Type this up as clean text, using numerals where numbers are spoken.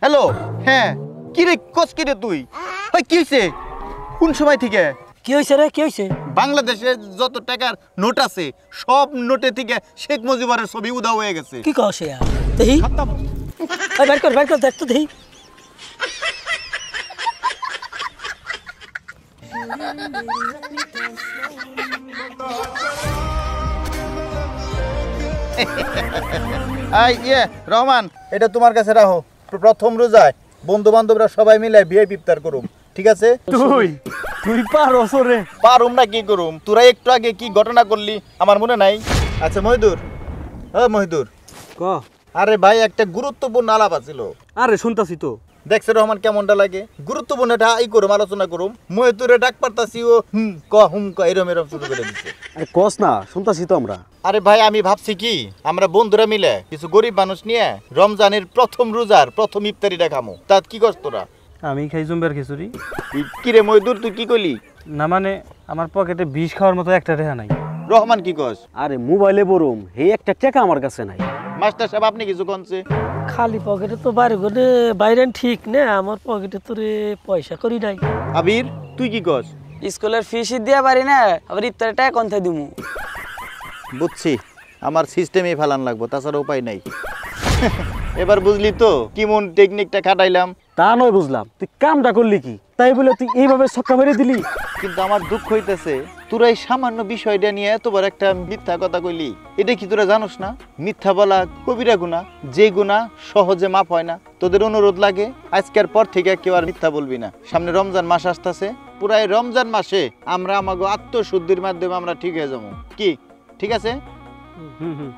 Hello, হ্যাঁ কি রে কস কি রে তুই? ওই কি হইছে? কোন সময় থেকে? কি হইছে রে, কি হইছে? বাংলাদেশে যত টাকার নোট আছে সব নোটে থেকে শেখ মুজিবের ছবি উধাও হয়ে গেছে। কি কস ইয়া? দেহি বের কর দেখ তো দেহি। রহমান, এটা তোমার কাছে রাখো। প্রথম রোজায় বন্ধু বান্ধবরা সবাই মিলে ভিআইপি ইফতার করুম, ঠিক আছে? তুই পারছ রে? পারুম না কি করুম? তোরা একটু আগে কি ঘটনা করলি আমার মনে নাই? আচ্ছা মহিদুর, মহিদুর ক। আরে ভাই, একটা গুরুত্বপূর্ণ আলাপ আছিল। আরে শুনতাছি তো। দেখছে রহমান কেমনটা লাগে? গুরুত্বপূর্ণ এটা করুম, আলোচনা করুম। মহিদুরে ডাক পারতাছি, ও হুম ক এরম শুরু করে দিচ্ছে। আরে কস না, শুনতাছি তো আমরা। আরে ভাই, আমি ভাবছি কি আমরা বন্ধুরা মিলে কিছু গরিব মানুষ নিয়ে রমজানের প্রথম রোজার প্রথম ইফতারিটা খামো। তা কি করছ তোরা? আমি খাই জুম্বের খিচুড়ি। কি রে মহিদুর, তুই কি কইলি? না মানে আমার পকেটে বিষ খাওয়ার মতো একটা রেহা নাই। রহমান কি কস? আরে মোবাইলে বরুম, হে একটা টাকা আমার কাছে নাই। মাস্টার সাহেব আপনি কিছু কনছে? খালি পকেটে তো বাইরে ঠিক না, আমার পকেটে তো রে পয়সা করি নাই। আবির তুই কি কস? স্কুলের ফিস দিয়া পারি না, আবার ইফতারের টাকা কোন থেকে দিমু? বুঝছি, আমার সিস্টেমে ফেলান লাগবো, তাছাড়া উপায় নাই। এবার বুঝলি তো কেমন টেকনিকটা খাটাইলাম? তা নয় বুঝলাম, তুই কামটা করলি কি? তাই বলে তুই এইভাবে ছক্কা মেরে দিলি? কিন্তু আমার দুঃখ হইতেছে, তোরা এই সামান্য বিষয়টা নিয়ে এতবার একটা মিথ্যা কথা কইলি। এটা কি তোরা জানোস না মিথ্যা বলা কবিরা গুনাহ, যে গুনাহ সহজে মাপ হয় না? তোদের অনুরোধ লাগে আজকের পর থেকে কেউ আর মিথ্যা বলবি না। সামনে রমজান মাস আসতেছে, পুরো এই রমজান মাসে আমরা আমাকে আত্মশুদ্ধির মাধ্যমে আমরা ঠিক হয়ে যাবো। কি ঠিক আছে? হুম।